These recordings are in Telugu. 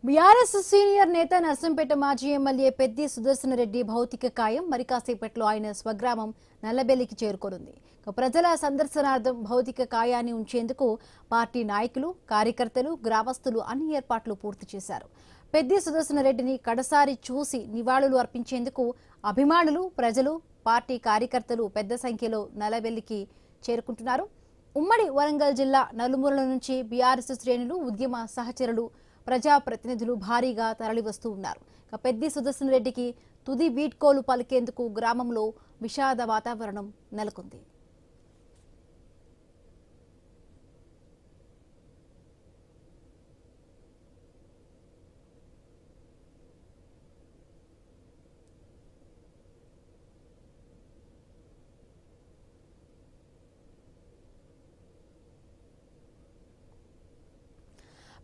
బీఆర్ఎస్ సీనియర్ నేత నర్సంపేట మాజీ ఎమ్మెల్యే పెద్ది సుదర్శన్ రెడ్డి భౌతిక కాయం మరి కాసేపట్లో ఆయన స్వగ్రామం నల్లబెల్లికి చేరుకోనుంది. ప్రజల సందర్శనార్థం భౌతిక కాయాన్ని ఉంచేందుకు పార్టీ నాయకులు, కార్యకర్తలు, గ్రామస్తులు అన్ని ఏర్పాట్లు పూర్తి చేశారు. పెద్ది సుదర్శన్ రెడ్డిని కడసారి చూసి నివాళులు అర్పించేందుకు అభిమానులు, ప్రజలు, పార్టీ కార్యకర్తలు పెద్ద సంఖ్యలో నల్లబెల్లికి చేరుకుంటున్నారు. ఉమ్మడి వరంగల్ జిల్లా నలుమూలల నుంచి బీఆర్ఎస్ శ్రేణులు, ఉద్యమ సహచరులు, ప్రజాప్రతినిధులు భారీగా తరలివస్తూ ఉన్నారు. పెద్ది సుదర్శన్ రెడ్డికి తుది వీడ్కోలు పలికేందుకు గ్రామంలో విషాద వాతావరణం నెలకొంది.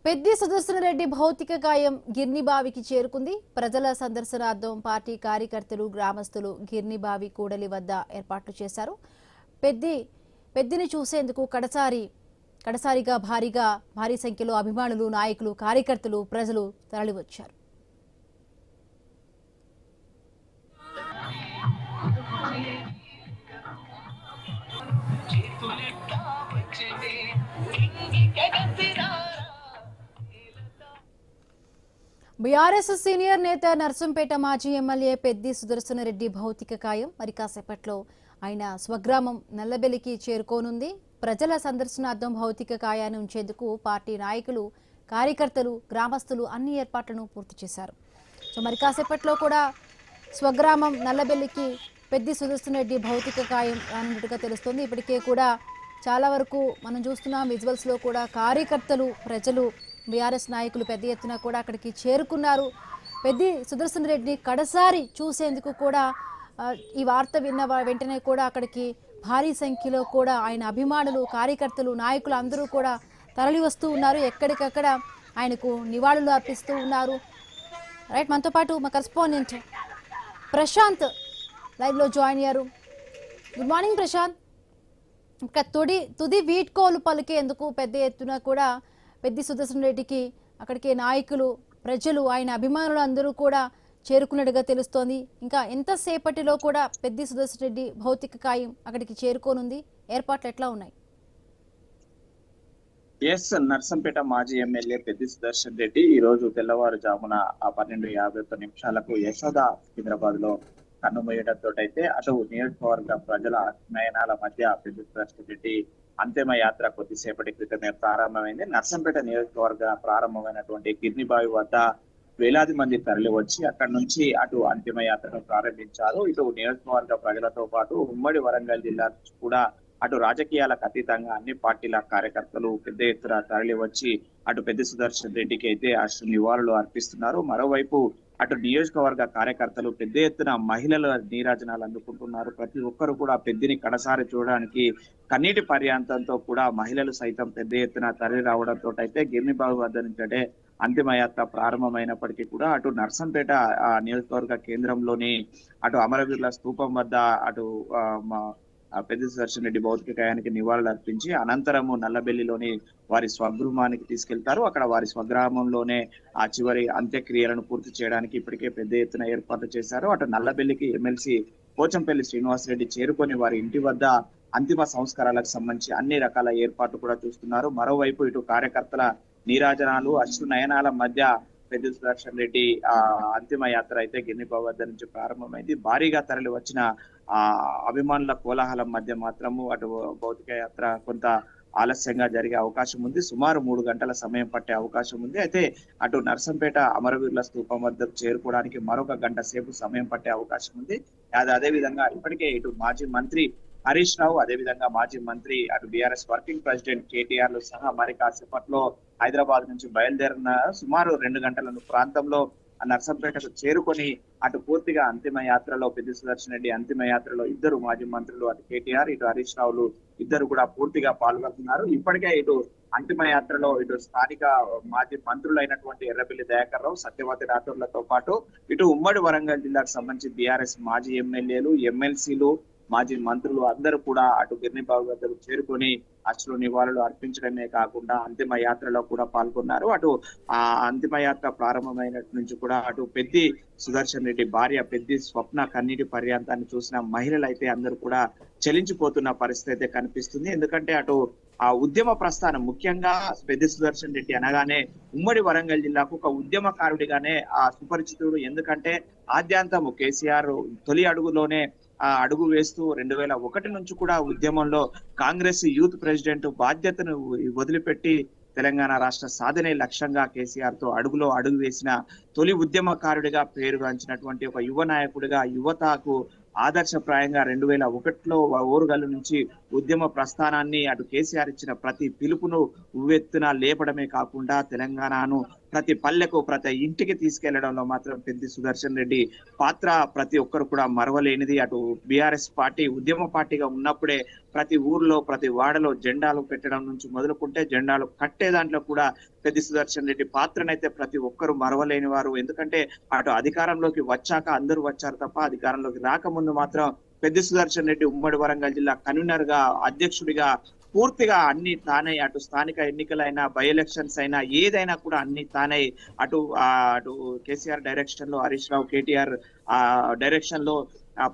పెద్ది సుదర్శన్ రెడ్డి భౌతిక కాయం గిర్నిబావికి చేరుకుంది. ప్రజల సందర్శనార్థం పార్టీ కార్యకర్తలు, గ్రామస్తులు గిర్నిబావి కూడలి వద్ద ఏర్పాట్లు చేశారు. పెద్దిని చూసేందుకు కడసారిగా భారీ సంఖ్యలో అభిమానులు, నాయకులు, కార్యకర్తలు, ప్రజలు తరలివచ్చారు. బీఆర్ఎస్ సీనియర్ నేత నర్సంపేట మాజీ ఎమ్మెల్యే పెద్ది సుదర్శన్ రెడ్డి భౌతిక కాయం మరి కాసేపట్లో ఆయన స్వగ్రామం నల్లబెల్లికి చేరుకోనుంది. ప్రజల సందర్శనార్థం భౌతిక కాయాన్ని ఉంచేందుకు పార్టీ నాయకులు, కార్యకర్తలు, గ్రామస్తులు అన్ని ఏర్పాట్లను పూర్తి చేశారు. మరి కాసేపట్లో కూడా స్వగ్రామం నల్లబెల్లికి పెద్ది సుదర్శన్ రెడ్డి భౌతిక కాయం రానున్నట్టుగా తెలుస్తోంది. ఇప్పటికే కూడా చాలా వరకు మనం చూస్తున్నాం విజువల్స్లో కూడా కార్యకర్తలు, ప్రజలు, బీఆర్ఎస్ నాయకులు పెద్ద ఎత్తున కూడా అక్కడికి చేరుకున్నారు. పెద్ది సుదర్శన్ రెడ్డిని కడసారి చూసేందుకు కూడా ఈ వార్త విన్న వెంటనే కూడా అక్కడికి భారీ సంఖ్యలో కూడా ఆయన అభిమానులు, కార్యకర్తలు, నాయకులు అందరూ కూడా తరలి వస్తూ ఉన్నారు. ఎక్కడికక్కడ ఆయనకు నివాళులు అర్పిస్తూ ఉన్నారు. రైట్, మనతో పాటు మా కరెస్పాండెంట్ ప్రశాంత్ లైవ్లో జాయిన్ అయ్యారు. Good morning Prashant. ఇంకా తుది వీడ్కోలు పలికేందుకు పెద్ద ఎత్తున కూడా పెద్ది సుదర్శన్ రెడ్డికి అక్కడికి నాయకులు, ప్రజలు, ఆయన అభిమానులు అందరూ కూడా చేరుకున్నట్టుగా తెలుస్తోంది. ఇంకా ఎంతసేపటిలో కూడా పెద్ది సుదర్శన్ రెడ్డి భౌతిక కాయం అక్కడికి చేరుకోనుంది? ఏర్పాట్లు ఎట్లా ఉన్నాయి? నర్సంపేట మాజీ ఎమ్మెల్యే పెద్ది సుదర్శన్ రెడ్డి ఈ రోజు తెల్లవారుజామున 12:50 యశోద హైదరాబాద్ లో కన్నుమూయడంతో అయితే అటు నియోజకవర్గ ప్రజల నయనాల మధ్య పెద్ది సుదర్శన్ రెడ్డి అంతిమ యాత్ర కొద్దిసేపటి క్రితమే ప్రారంభమైంది. నర్సంపేట నియోజకవర్గ ప్రారంభమైనటువంటి గిర్నిబావి వద్ద వేలాది మంది తరలి వచ్చి అక్కడి నుంచి అటు అంతిమ యాత్రను ప్రారంభించారు. ఇటు నియోజకవర్గ ప్రజలతో పాటు ఉమ్మడి వరంగల్ జిల్లా నుంచి కూడా అటు రాజకీయాలకు అతీతంగా అన్ని పార్టీల కార్యకర్తలు పెద్ద ఎత్తున తరలి వచ్చి అటు పెద్ది సుదర్శన్ రెడ్డికి అయితే అశ్రు నివాళులు అర్పిస్తున్నారు. మరోవైపు అటు నియోజకవర్గ కార్యకర్తలు పెద్ద ఎత్తున మహిళల నీరాజనాలు అందుకుంటున్నారు. ప్రతి ఒక్కరు కూడా పెద్దిని కడసారి చూడడానికి కన్నీటి పర్యాంతంతో కూడా మహిళలు సైతం పెద్ద ఎత్తున తరలి రావడంతో అయితే గిర్నిబావి వద్ద నుంచి అంతిమ యాత్ర ప్రారంభమైనప్పటికీ కూడా అటు నర్సంపేట నియోజకవర్గ కేంద్రంలోని అటు అమరవీరుల స్తూపం వద్ద అటు పెద్ది సుదర్శన్ రెడ్డి భౌతిక కాయానికి నివాళులు అర్పించి అనంతరము నల్లబెల్లిలోని వారి స్వగృహానికి తీసుకెళ్తారు. అక్కడ వారి స్వగ్రామంలోనే ఆ చివరి అంత్యక్రియలను పూర్తి చేయడానికి ఇప్పటికే పెద్ద ఎత్తున ఏర్పాట్లు చేశారు. అటు నల్లబెల్లికి ఎమ్మెల్సీ పోచంపల్లి శ్రీనివాసరెడ్డి చేరుకొని వారి ఇంటి వద్ద అంతిమ సంస్కారాలకు సంబంధించి అన్ని రకాల ఏర్పాట్లు కూడా చూస్తున్నారు. మరోవైపు ఇటు కార్యకర్తల నీరాజనాలు, అశ్రు నయనాల మధ్య పెద్ది సుదర్శన్ రెడ్డి అంతిమ యాత్ర అయితే గిర్నిబావి వద్ద నుంచి ప్రారంభమైంది. భారీగా తరలి వచ్చిన అభిమానుల కోలాహలం మధ్య మాత్రము అటు భౌతిక యాత్ర కొంత ఆలస్యంగా జరిగే అవకాశం ఉంది. సుమారు 3 గంటల సమయం పట్టే అవకాశం ఉంది. అయితే అటు నర్సంపేట అమరవీరుల స్తూపం వద్దకు చేరుకోవడానికి మరొక గంట సేపు సమయం పట్టే అవకాశం ఉంది. అదే విధంగా ఇప్పటికే ఇటు మాజీ మంత్రి హరీష్ రావు, అదేవిధంగా మాజీ మంత్రి అటు బీఆర్ఎస్ వర్కింగ్ ప్రెసిడెంట్ కేటీఆర్ లు సహా మరి కాసేపట్లో హైదరాబాద్ నుంచి బయలుదేరిన సుమారు 2 గంటల ప్రాంతంలో నర్సంపేటకు చేరుకొని అటు పూర్తిగా అంతిమ యాత్రలో పెద్ది సుదర్శన్ రెడ్డి అంతిమ యాత్రలో ఇద్దరు మాజీ మంత్రులు అటు కేటీఆర్, ఇటు హరీష్ రావులు ఇద్దరు కూడా పూర్తిగా పాల్గొంటున్నారు. ఇప్పటికే ఇటు అంతిమ యాత్రలో ఇటు స్థానిక మాజీ మంత్రులైనటువంటి ఎర్రబెల్లి దయాకర్ రావు, సత్యవతి రాథోర్లతో పాటు ఇటు ఉమ్మడి వరంగల్ జిల్లాకు సంబంధించి బీఆర్ఎస్ మాజీ ఎమ్మెల్యేలు, ఎమ్మెల్సీలు, మాజీ మంత్రులు అందరూ కూడా అటు గిర్నిబాబు వద్దకు చేరుకొని అశ్రు నివాళులు అర్పించడమే కాకుండా అంతిమ యాత్రలో కూడా పాల్గొన్నారు. అటు ఆ అంతిమ యాత్ర ప్రారంభమైనట్టు నుంచి కూడా అటు పెద్ది సుదర్శన్ రెడ్డి భార్య పెద్ది స్వప్న కన్నీటి పర్యాంతాన్ని చూసిన మహిళలు అయితే అందరూ కూడా చలించిపోతున్న పరిస్థితి అయితే కనిపిస్తుంది. ఎందుకంటే అటు ఆ ఉద్యమ ప్రస్థానం ముఖ్యంగా పెద్ది సుదర్శన్ రెడ్డి అనగానే ఉమ్మడి వరంగల్ జిల్లాకు ఒక ఉద్యమకారుడిగానే ఆ సుపరిచితుడు. ఎందుకంటే ఆద్యాంతము కేసీఆర్ తొలి అడుగులోనే అడుగు వేస్తూ 2001 నుంచి కూడా ఉద్యమంలో కాంగ్రెస్ యూత్ ప్రెసిడెంట్ బాధ్యతను వదిలిపెట్టి తెలంగాణ రాష్ట్ర సాధనే లక్ష్యంగా కేసీఆర్ తో అడుగులో అడుగు వేసిన తొలి ఉద్యమకారుడిగా పేరుగాంచినటువంటి ఒక యువ నాయకుడిగా యువతకు ఆదర్శప్రాయంగా 2001లో ఓరుగల్లు నుంచి ఉద్యమ ప్రస్థానాన్ని అటు కేసీఆర్ ఇచ్చిన ప్రతి పిలుపును ఉవ్వెత్తున లేపడమే కాకుండా తెలంగాణను ప్రతి పల్లెకు ప్రతి ఇంటికి తీసుకెళ్లడంలో మాత్రం పెద్ది సుదర్శన్ రెడ్డి పాత్ర ప్రతి ఒక్కరు కూడా మరవలేనిది. అటు బీఆర్ఎస్ పార్టీ ఉద్యమ పార్టీగా ఉన్నప్పుడే ప్రతి ఊర్లో ప్రతి వాడలో జెండాలు పెట్టడం నుంచి మొదలుకుంటే జెండాలు కట్టే దాంట్లో కూడా పెద్ది సుదర్శన్ రెడ్డి పాత్రనైతే ప్రతి ఒక్కరు మరవలేని వారు. ఎందుకంటే అటు అధికారంలోకి వచ్చాక అందరూ వచ్చారు తప్ప అధికారంలోకి రాకముందు మాత్రం పెద్ది సుదర్శన్ రెడ్డి ఉమ్మడి వరంగల్ జిల్లా కన్వీనర్ గా అధ్యక్షుడిగా పూర్తిగా అన్ని తానై అటు స్థానిక ఎన్నికలైనా బై ఎలక్షన్స్ అయినా ఏదైనా కూడా అన్ని తానై అటు కేసీఆర్ డైరెక్షన్ లో హరీష్ రావు కేటీఆర్ డైరెక్షన్ లో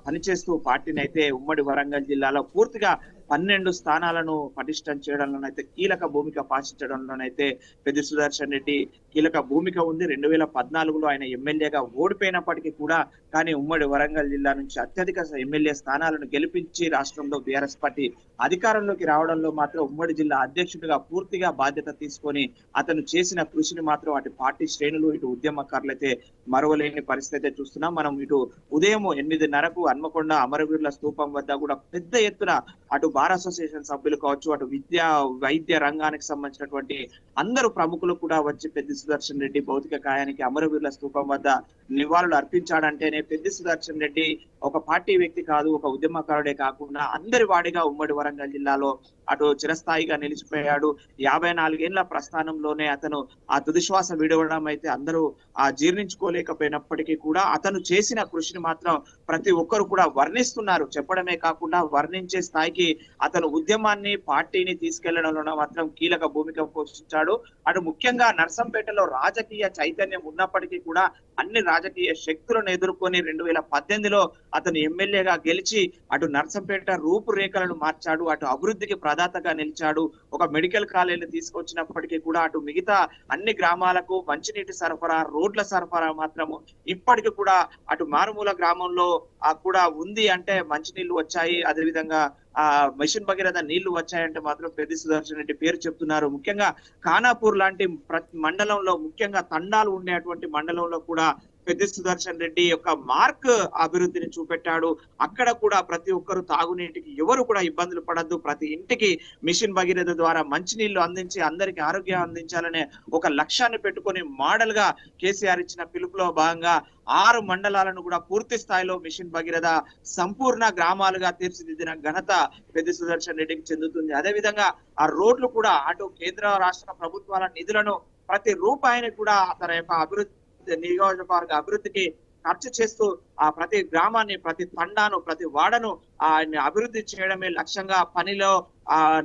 పనిచేస్తూ పార్టీని అయితే ఉమ్మడి వరంగల్ జిల్లాలో పూర్తిగా 12 స్థానాలను పటిష్టం చేయడంలోనైతే కీలక భూమిక పాటించడంలోనైతే పెద్ది సుదర్శన్ రెడ్డి కీలక భూమిక ఉంది. 2014లో ఆయన ఎమ్మెల్యేగా ఓడిపోయినప్పటికీ కూడా కానీ ఉమ్మడి వరంగల్ జిల్లా నుంచి అత్యధిక ఎమ్మెల్యే స్థానాలను గెలిపించి రాష్ట్రంలో బీఆర్ఎస్ పార్టీ అధికారంలోకి రావడంలో మాత్రం ఉమ్మడి జిల్లా అధ్యక్షుడిగా పూర్తిగా బాధ్యత తీసుకొని అతను చేసిన కృషిని మాత్రం అటు పార్టీ శ్రేణులు ఇటు ఉద్యమకారులైతే మరవలేని పరిస్థితి చూస్తున్నాం. మనం ఇటు ఉదయం 8:30కు హన్మకొండ అమరవీరుల స్తూపం వద్ద కూడా పెద్ద ఎత్తున అటు బార్ అసోసియేషన్ సభ్యులు కావచ్చు అటు వైద్య రంగానికి సంబంధించినటువంటి అందరూ ప్రముఖులు కూడా వచ్చి పెద్ది సుదర్శన్ రెడ్డి భౌతిక కాయానికి అమరవీరుల స్తూపం వద్ద నివాళులు అర్పించాడంటేనే పెద్ది సుదర్శన్ రెడ్డి ఒక పార్టీ వ్యక్తి కాదు, ఒక ఉద్యమకారుడే కాకుండా అందరి వాడిగా ఉమ్మడి వరంగల్ జిల్లాలో అటు చిరస్థాయిగా నిలిచిపోయాడు. 54 ఏళ్ల ప్రస్థానంలోనే అతను ఆ తుదిశ్వాస విడవడం అయితే అందరూ జీర్ణించుకోలేకపోయినప్పటికీ కూడా అతను చేసిన కృషిని మాత్రం ప్రతి ఒక్కరు కూడా వర్ణిస్తున్నారు. చెప్పడమే కాకుండా వర్ణించే స్థాయికి అతను ఉద్యమాన్ని పార్టీని తీసుకెళ్లడంలో మాత్రం కీలక భూమిక పోషించాడు. అటు ముఖ్యంగా నర్సంపేటలో రాజకీయ చైతన్యం ఉన్నప్పటికీ కూడా అన్ని రాజకీయ శక్తులను ఎదుర్కొని 2018లో అతను ఎమ్మెల్యేగా గెలిచి అటు నర్సంపేట రూపురేఖలను మార్చాడు, అటు అభివృద్ధికి ప్రదాతగా నిలిచాడు. ఒక మెడికల్ కాలేజీని తీసుకొచ్చినప్పటికీ కూడా అటు మిగతా అన్ని గ్రామాలకు మంచినీటి సరఫరా రోడ్ల సరఫరా మాత్రము ఇప్పటికి కూడా అటు మారుమూల గ్రామంలో కూడా ఉంది అంటే మంచినీళ్లు వచ్చాయి, అదేవిధంగా మిషన్ భగీరథ నీళ్లు వచ్చాయంటే మాత్రం పెద్ది సుదర్శన్ రెడ్డి పేరు చెప్తున్నారు. ముఖ్యంగా ఖానాపూర్ లాంటి మండలంలో ముఖ్యంగా తండాలు ఉండేటువంటి మండలంలో కూడా పెద్ది సుదర్శన్ రెడ్డి యొక్క మార్క్ అభివృద్ధిని చూపెట్టాడు. అక్కడ కూడా ప్రతి ఒక్కరు తాగునీటికి ఎవరు కూడా ఇబ్బందులు పడద్దు, ప్రతి ఇంటికి మిషన్ భగీరథ ద్వారా మంచినీళ్లు అందించి అందరికి ఆరోగ్యం అందించాలనే ఒక లక్ష్యాన్ని పెట్టుకొని మోడల్ గా కేసీఆర్ ఇచ్చిన పిలుపులో భాగంగా 6 మండలాలను కూడా పూర్తి స్థాయిలో మిషన్ భగీరథ సంపూర్ణ గ్రామాలుగా తీర్చిదిద్దిన ఘనత పెద్ది సుదర్శన్ రెడ్డికి చెందుతుంది. అదే విధంగా ఆ రోడ్లు కూడా అటు కేంద్ర రాష్ట్ర ప్రభుత్వాల నిధులను ప్రతి రూపాయిని కూడా తన యొక్క అభివృద్ధి నియోజకవర్గ అభివృద్ధికి ఖర్చు చేస్తూ ఆ ప్రతి గ్రామాన్ని ప్రతి తండాను ప్రతి వాడను అభివృద్ధి చేయడమే లక్ష్యంగా పనిలో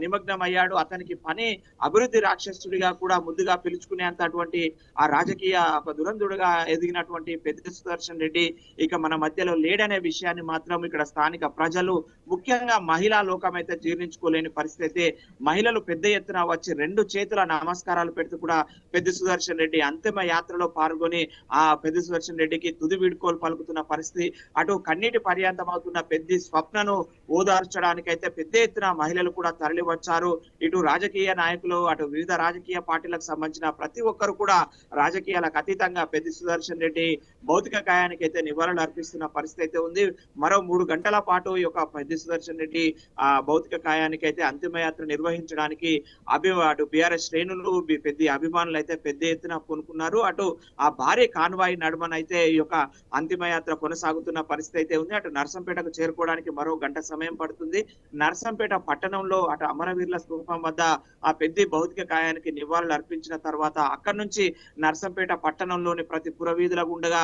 నిమగ్నం అయ్యాడు. అతనికి పని అభివృద్ధి రాక్షసుడిగా కూడా ముద్దుగా పిలుచుకునేంతటువంటి ఆ రాజకీయ దురంధుడుగా ఎదిగినటువంటి పెద్ది సుదర్శన్ రెడ్డి ఇక మన మధ్యలో లేడనే విషయాన్ని మాత్రం ఇక్కడ స్థానిక ప్రజలు ముఖ్యంగా మహిళా లోకం అయితే జీర్ణించుకోలేని పరిస్థితి. మహిళలు పెద్ద ఎత్తున వచ్చి 2 చేతుల నమస్కారాలు పెడుతూ కూడా పెద్ది సుదర్శన్ రెడ్డి అంతిమ యాత్రలో పాల్గొని ఆ పెద్ది సుదర్శన్ రెడ్డికి తుది వీడ్కోలు పలుకుతున్న పరిస్థితి. అటు కన్నీటి పర్యాంతం అవుతున్న పెద్ది స్వప్నను ఓదార్చడానికైతే పెద్ద ఎత్తున మహిళలు కూడా తరలి వచ్చారు. ఇటు రాజకీయ నాయకులు అటు వివిధ రాజకీయ పార్టీలకు సంబంధించిన ప్రతి ఒక్కరు కూడా రాజకీయాలకు అతీతంగా పెద్ది సుదర్శన్ రెడ్డి భౌతిక కాయానికి అయితే నివాళులు అర్పిస్తున్న పరిస్థితి అయితే ఉంది. మరో 3 గంటల పాటు ఈ యొక్క పెద్ది సుదర్శన్ రెడ్డి భౌతిక కాయానికి అయితే అంతిమయాత్ర నిర్వహించడానికి అటు బీఆర్ఎస్ శ్రేణులు పెద్ద అభిమానులు అయితే పెద్ద ఎత్తున పూనుకున్నారు. అటు ఆ భారీ కాన్వాయి నడుమనైతే ఈ యొక్క అంతిమయాత్ర కొనసాగుతున్న పరిస్థితి అయితే ఉంది. అటు నర్సంపేటకు చేరుకోవడానికి మరో గంట సమయం పడుతుంది. నర్సంపేట పట్టణంలో అటు అమరవీరుల స్తూపం వద్ద ఆ పెద్ది భౌతిక కాయానికి నివాళులు అర్పించిన తర్వాత అక్కడి నుంచి నర్సంపేట పట్టణంలోని ప్రతి పురవీధుల గుండగా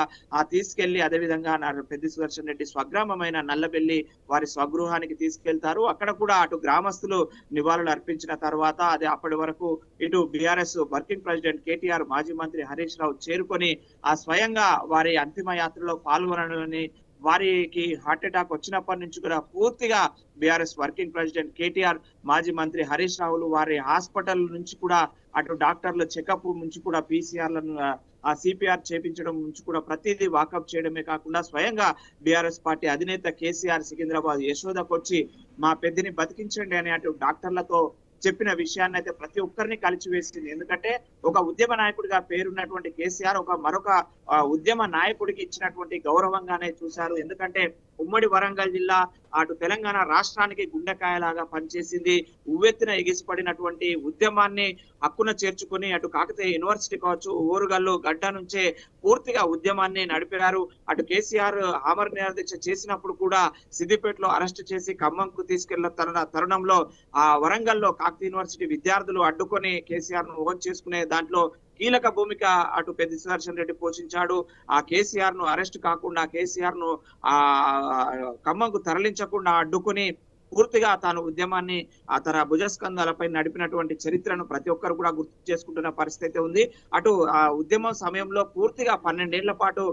తీసుకెళ్లి అదేవిధంగా పెద్ది సుదర్శన్ రెడ్డి స్వగ్రామమైన నల్లబెల్లి వారి స్వగృహానికి తీసుకెళ్తారు. అక్కడ కూడా అటు గ్రామస్తులు నివాళులు అర్పించిన తర్వాత అప్పటి వరకు ఇటు బీఆర్ఎస్ వర్కింగ్ ప్రెసిడెంట్ కేటీఆర్, మాజీ మంత్రి హరీష్ రావు చేరుకొని స్వయంగా వారి అంతిమ యాత్రలో పాల్గొనాలని, వారికి హార్ట్ అటాక్ వచ్చినప్పటి నుంచి కూడా పూర్తిగా బీఆర్ఎస్ వర్కింగ్ ప్రెసిడెంట్ కేటీఆర్, మాజీ మంత్రి హరీష్ రావులు వారి హాస్పిటల్ నుంచి కూడా అటు డాక్టర్ల చెకప్ నుంచి కూడా పీసీఆర్లను సిపిఆర్ చేపించడం నుంచి కూడా ప్రతిదీ వాకప్ చేయడమే కాకుండా స్వయంగా బీఆర్ఎస్ పార్టీ అధినేత కేసీఆర్ సికింద్రాబాద్ యశోదకు వచ్చి మా పెద్దని బతికించండి అని అటు డాక్టర్లతో చెప్పిన విషయాన్ని అయితే ప్రతి ఒక్కరిని కలిచివేసింది. ఎందుకంటే ఒక ఉద్యమ నాయకుడిగా పేరున్నటువంటి కేసీఆర్ మరొక ఉద్యమ నాయకుడికి ఇచ్చినటువంటి గౌరవంగానే చూశారు. ఎందుకంటే ఉమ్మడి వరంగల్ జిల్లా అటు తెలంగాణ రాష్ట్రానికి గుండెకాయలాగా పనిచేసింది. ఉవ్వెత్తున ఎగిసిపడినటువంటి ఉద్యమాన్ని హక్కున చేర్చుకుని అటు కాకతీయ యూనివర్సిటీ కావచ్చు, ఓరుగల్లు గడ్డ నుంచే పూర్తిగా ఉద్యమాన్ని నడిపారు. అటు కేసీఆర్ ఆమరణ నిరాదీక్ష చేసినప్పుడు కూడా సిద్దిపేటలో అరెస్ట్ చేసి ఖమ్మంకు తీసుకెళ్లిన తరుణంలో వరంగల్లో కాకతీయ యూనివర్సిటీ విద్యార్థులు అడ్డుకొని కేసీఆర్ ను ఓన్ చేసుకునే దాంట్లో కీలక భూమిక అటు పెద్ది సుదర్శన్ రెడ్డి పోషించాడు. కేసీఆర్ ను అరెస్ట్ కాకుండా, కేసీఆర్ ను ఖమ్మంకు తరలించకుండా అడ్డుకుని పూర్తిగా తాను ఉద్యమాన్ని తన భుజస్కంధాలపై నడిపినటువంటి చరిత్రను ప్రతి ఒక్కరు కూడా గుర్తు చేసుకుంటున్న పరిస్థితి ఉంది. అటు ఉద్యమం సమయంలో పూర్తిగా 12 ఏళ్ల పాటు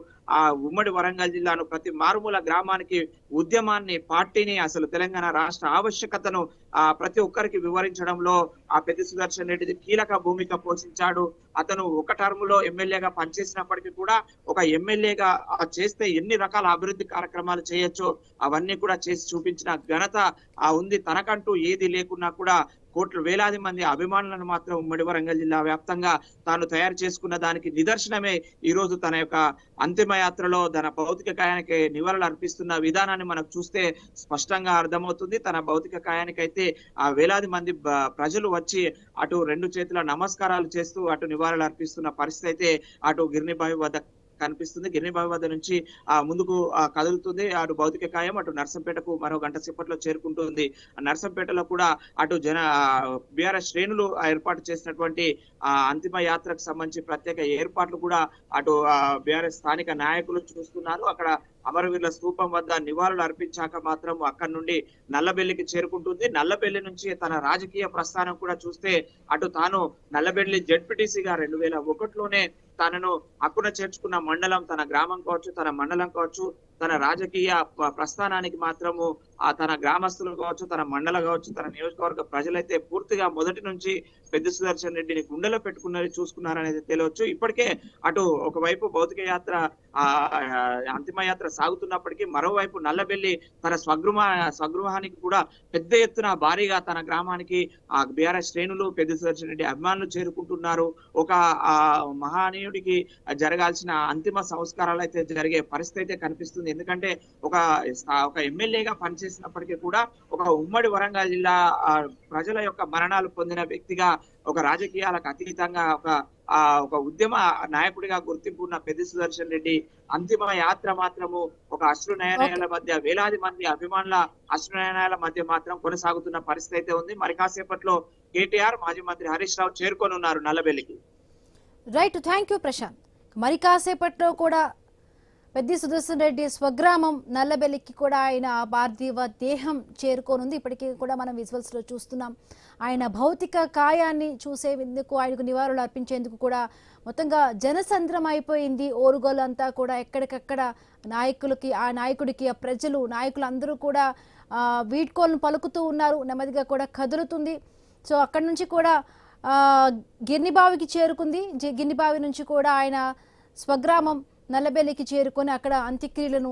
ఉమ్మడి వరంగల్ జిల్లాను ప్రతి మారుమూల గ్రామానికి ఉద్యమాన్ని, పార్టీని, అసలు తెలంగాణ రాష్ట్ర ఆవశ్యకతను ప్రతి ఒక్కరికి వివరించడంలో పెద్ది సుదర్శన్ రెడ్డి కీలక భూమిక పోషించాడు. అతను ఒక టర్మ్ లో ఎమ్మెల్యేగా పనిచేసినప్పటికీ కూడా ఒక ఎమ్మెల్యేగా చేస్తే ఎన్ని రకాల అభివృద్ధి కార్యక్రమాలు చేయొచ్చో అవన్నీ కూడా చేసి చూపించిన ఘనత ఉంది. తనకంటూ ఏది లేకున్నా కూడా వేలాది మంది అభిమానులను మాత్రం ఉమ్మడి వరంగల్ జిల్లా వ్యాప్తంగా తాను తయారు చేసుకున్న దానికి నిదర్శనమే ఈ రోజు తన యొక్క అంతిమ యాత్రలో తన భౌతిక కాయానికి నివాళులు అర్పిస్తున్న విధానాన్ని మనకు చూస్తే స్పష్టంగా అర్థమవుతుంది. తన భౌతిక కాయానికి అయితే వేలాది మంది ప్రజలు వచ్చి అటు 2 చేతుల నమస్కారాలు చేస్తూ అటు నివాళులు అర్పిస్తున్న పరిస్థితి అయితే అటు గిర్నిబావి వద్ద కనిపిస్తుంది. గిర్నిబావి వద్ద నుంచి ముందుకు కదులుతుంది. అటు భౌతిక కాయం అటు నర్సంపేటకు మరో గంట సేపట్లో చేరుకుంటుంది. నర్సంపేటలో కూడా అటు బీఆర్ఎస్ శ్రేణులు ఏర్పాటు చేసినటువంటి అంతిమ యాత్రకు సంబంధించి ప్రత్యేక ఏర్పాట్లు కూడా అటు బీఆర్ఎస్ స్థానిక నాయకులు చూస్తున్నారు. అక్కడ అమరవీరుల స్తూపం వద్ద నివాళులు అర్పించాక మాత్రం అక్కడి నుండి నల్లబెల్లికి చేరుకుంటుంది. నల్లబెల్లి నుంచి తన రాజకీయ ప్రస్థానం కూడా చూస్తే అటు తాను నల్లబెల్లి జెడ్పీటీసీగా 2001లోనే తనను హక్కున చేర్చుకున్న మండలం, తన గ్రామం కావచ్చు, తన మండలం కావచ్చు, తన రాజకీయ ప్రస్థానానికి మాత్రము తన గ్రామస్తులు కావచ్చు, తన మండలం కావచ్చు, తన నియోజకవర్గ ప్రజలైతే పూర్తిగా మొదటి నుంచి పెద్ది సుదర్శన్ రెడ్డిని గుండెలో పెట్టుకున్నది చూసుకున్నారనేది తెలియవచ్చు. ఇప్పటికే అటు ఒకవైపు భౌతిక యాత్ర అంతిమ యాత్ర సాగుతున్నప్పటికీ మరోవైపు నల్లబెల్లి తన స్వగృహానికి కూడా పెద్ద ఎత్తున భారీగా తన గ్రామానికి బీఆర్ఎస్ శ్రేణులు, పెద్ది సుదర్శన్ రెడ్డి అభిమానులు చేరుకుంటున్నారు. ఒక మహానీయుడికి జరగాల్సిన అంతిమ సంస్కారాలు అయితే జరిగే పరిస్థితి అయితే కనిపిస్తుంది. ఎందుకంటే ఒక ఎమ్మెల్యేగా పనిచేసినప్పటికీ కూడా ఒక ఉమ్మడి వరంగల్ జిల్లా ప్రజల యొక్క మరణాలు పొందిన వ్యక్తిగా, ఒక రాజకీయాలకు అతీతంగా ఒక ఉద్యమ నాయకుడిగా గుర్తింపు ఉన్న పెద్ది సుదర్శన్ రెడ్డి అంతిమ యాత్ర మాత్రము ఒక అశ్రునయనాల మధ్య, వేలాది మంది అభిమానుల అశ్రునయనాల మధ్య మాత్రం కొనసాగుతున్న పరిస్థితి అయితే ఉంది. మరి కాసేపట్లో కేటీఆర్, మాజీ మంత్రి హరీష్ రావు చేరుకొని ఉన్నారు నల్లబెల్లికి. Right, thank you Prashant. మరి కాసేపట్లో కూడా పెద్ది సుదర్శన్ రెడ్డి స్వగ్రామం నల్లబెల్లికి కూడా ఆయన పార్థివ దేహం చేరుకోనుంది. ఇప్పటికీ కూడా మనం విజువల్స్లో చూస్తున్నాం. ఆయన భౌతిక కాయాన్ని చూసేందుకు, ఆయనకు నివాళులు అర్పించేందుకు కూడా మొత్తంగా జనసంద్రం అయిపోయింది. ఓరుగోలు అంతా కూడా ఎక్కడికక్కడ నాయకులకి, ఆ నాయకుడికి, ఆ ప్రజలు, నాయకులందరూ కూడా వీడ్కోలను పలుకుతూ ఉన్నారు. నెమ్మదిగా కూడా కదులుతుంది. సో అక్కడి నుంచి కూడా గిర్నిబావికి చేరుకుంది. గిర్నిబావి నుంచి కూడా ఆయన స్వగ్రామం నల్లబెల్లికి చేరుకొని అక్కడ అంత్యక్రియలను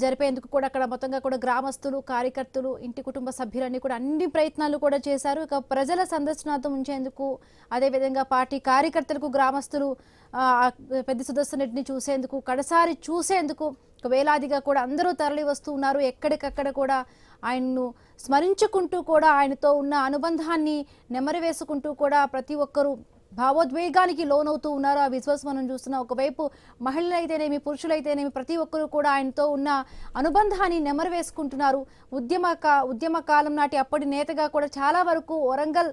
జరిపేందుకు కూడా అక్కడ మొత్తంగా కూడా గ్రామస్తులు, కార్యకర్తలు, ఇంటి కుటుంబ సభ్యులన్నీ కూడా అన్ని ప్రయత్నాలు కూడా చేశారు. ఇక ప్రజల సందర్శనార్థం ఉంచేందుకు, అదేవిధంగా పార్టీ కార్యకర్తలకు, గ్రామస్తులు పెద్ది సుదర్శన్ రెడ్డిని చూసేందుకు, కడసారి చూసేందుకు వేలాదిగా కూడా అందరూ తరలి వస్తూ ఉన్నారు. ఎక్కడికక్కడ కూడా ఆయన్ను స్మరించుకుంటూ కూడా ఆయనతో ఉన్న అనుబంధాన్ని నెమరు వేసుకుంటూ కూడా ప్రతి ఒక్కరూ భావోద్వేగానికి లోనవుతూ ఉన్నారు. ఆ విజువల్స్ మనం చూస్తున్నాం. ఒకవైపు మహిళలైతేనేమి, పురుషులైతేనేమి ప్రతి ఒక్కరు కూడా ఆయనతో ఉన్న అనుబంధాన్ని నెమరు వేసుకుంటున్నారు. ఉద్యమ కాలం నాటి అప్పటి నేతగా కూడా చాలా వరకు వరంగల్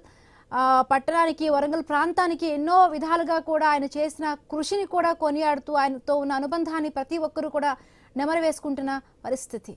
పట్టణానికి, వరంగల్ ప్రాంతానికి ఎన్నో విధాలుగా కూడా ఆయన చేసిన కృషిని కూడా కొనియాడుతూ ఆయనతో ఉన్న అనుబంధాన్ని ప్రతి ఒక్కరు కూడా నెమరు వేసుకుంటున్న పరిస్థితి.